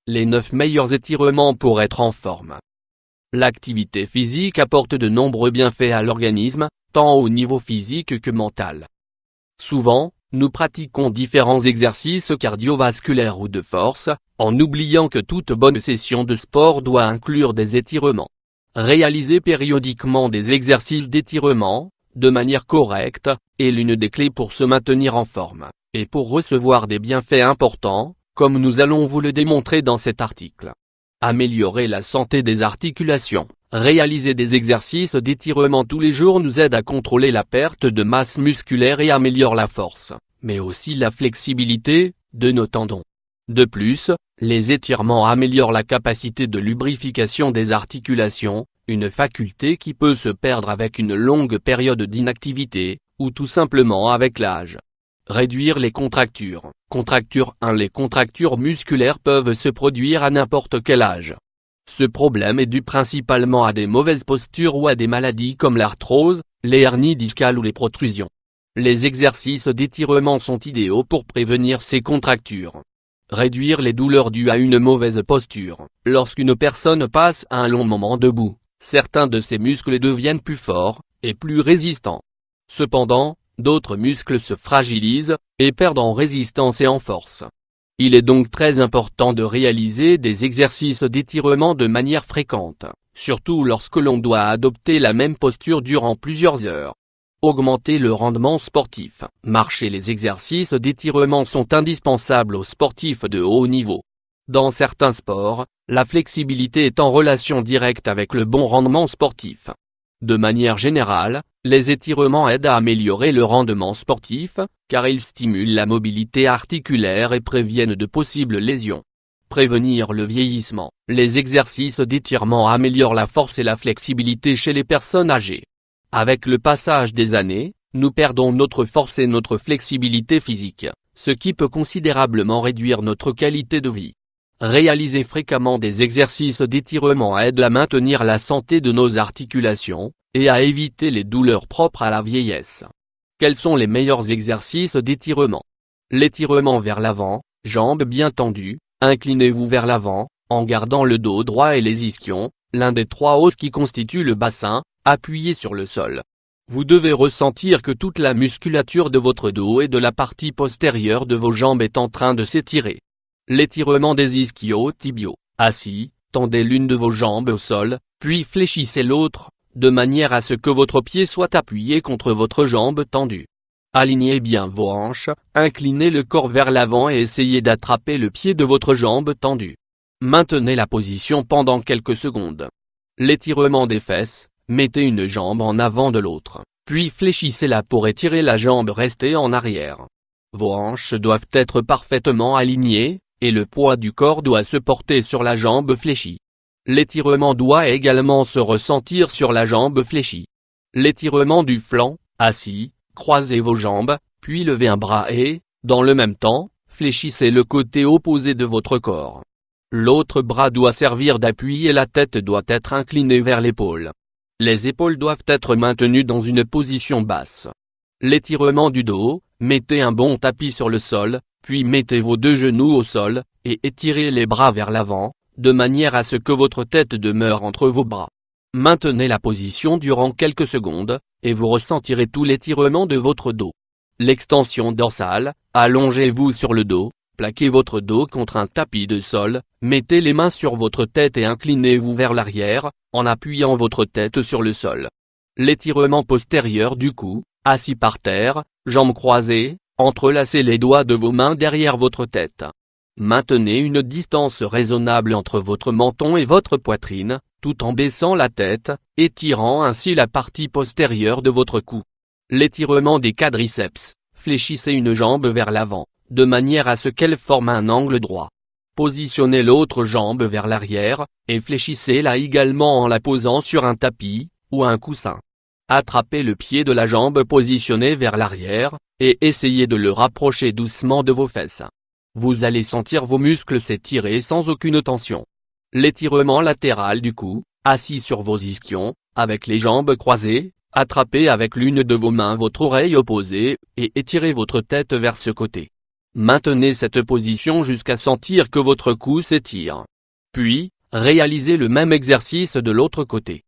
Les 9 meilleurs étirements pour être en forme. L'activité physique apporte de nombreux bienfaits à l'organisme, tant au niveau physique que mental. Souvent, nous pratiquons différents exercices cardiovasculaires ou de force, en oubliant que toute bonne session de sport doit inclure des étirements. Réaliser périodiquement des exercices d'étirement, de manière correcte, est l'une des clés pour se maintenir en forme, et pour recevoir des bienfaits importants, comme nous allons vous le démontrer dans cet article. Améliorer la santé des articulations. Réaliser des exercices d'étirement tous les jours nous aide à contrôler la perte de masse musculaire et améliore la force, mais aussi la flexibilité, de nos tendons. De plus, les étirements améliorent la capacité de lubrification des articulations, une faculté qui peut se perdre avec une longue période d'inactivité, ou tout simplement avec l'âge. Réduire les contractures. Contracture 1. Les contractures musculaires peuvent se produire à n'importe quel âge. Ce problème est dû principalement à des mauvaises postures ou à des maladies comme l'arthrose, les hernies discales ou les protrusions. Les exercices d'étirement sont idéaux pour prévenir ces contractures. Réduire les douleurs dues à une mauvaise posture. Lorsqu'une personne passe un long moment debout, certains de ses muscles deviennent plus forts et plus résistants. Cependant, d'autres muscles se fragilisent et perdent en résistance et en force. Il est donc très important de réaliser des exercices d'étirement de manière fréquente, surtout lorsque l'on doit adopter la même posture durant plusieurs heures. Augmenter le rendement sportif. Marcher. Les exercices d'étirement sont indispensables aux sportifs de haut niveau. Dans certains sports, la flexibilité est en relation directe avec le bon rendement sportif. De manière générale, les étirements aident à améliorer le rendement sportif, car ils stimulent la mobilité articulaire et préviennent de possibles lésions. Prévenir le vieillissement. Les exercices d'étirement améliorent la force et la flexibilité chez les personnes âgées. Avec le passage des années, nous perdons notre force et notre flexibilité physique, ce qui peut considérablement réduire notre qualité de vie. Réaliser fréquemment des exercices d'étirement aide à maintenir la santé de nos articulations, et à éviter les douleurs propres à la vieillesse. Quels sont les meilleurs exercices d'étirement? L'étirement vers l'avant, jambes bien tendues, inclinez-vous vers l'avant, en gardant le dos droit et les ischions, l'un des 3 os qui constituent le bassin, appuyé sur le sol. Vous devez ressentir que toute la musculature de votre dos et de la partie postérieure de vos jambes est en train de s'étirer. L'étirement des ischio-tibiaux. Assis, tendez l'une de vos jambes au sol, puis fléchissez l'autre, de manière à ce que votre pied soit appuyé contre votre jambe tendue. Alignez bien vos hanches, inclinez le corps vers l'avant et essayez d'attraper le pied de votre jambe tendue. Maintenez la position pendant quelques secondes. L'étirement des fesses. Mettez une jambe en avant de l'autre, puis fléchissez-la pour étirer la jambe restée en arrière. Vos hanches doivent être parfaitement alignées, et le poids du corps doit se porter sur la jambe fléchie. L'étirement doit également se ressentir sur la jambe fléchie. L'étirement du flanc. Assis, croisez vos jambes, puis levez un bras et, dans le même temps, fléchissez le côté opposé de votre corps. L'autre bras doit servir d'appui et la tête doit être inclinée vers l'épaule. Les épaules doivent être maintenues dans une position basse. L'étirement du dos. Mettez un bon tapis sur le sol, puis mettez vos 2 genoux au sol, et étirez les bras vers l'avant, de manière à ce que votre tête demeure entre vos bras. Maintenez la position durant quelques secondes, et vous ressentirez tout l'étirement de votre dos. L'extension dorsale. Allongez-vous sur le dos, plaquez votre dos contre un tapis de sol, mettez les mains sur votre tête et inclinez-vous vers l'arrière, en appuyant votre tête sur le sol. L'étirement postérieur du cou. Assis par terre, jambes croisées, entrelacez les doigts de vos mains derrière votre tête. Maintenez une distance raisonnable entre votre menton et votre poitrine, tout en baissant la tête, étirant ainsi la partie postérieure de votre cou. L'étirement des quadriceps. Fléchissez une jambe vers l'avant, de manière à ce qu'elle forme un angle droit. Positionnez l'autre jambe vers l'arrière, et fléchissez-la également en la posant sur un tapis, ou un coussin. Attrapez le pied de la jambe positionné vers l'arrière, et essayez de le rapprocher doucement de vos fesses. Vous allez sentir vos muscles s'étirer sans aucune tension. L'étirement latéral du cou. Assis sur vos ischions, avec les jambes croisées, attrapez avec l'une de vos mains votre oreille opposée, et étirez votre tête vers ce côté. Maintenez cette position jusqu'à sentir que votre cou s'étire. Puis, réalisez le même exercice de l'autre côté.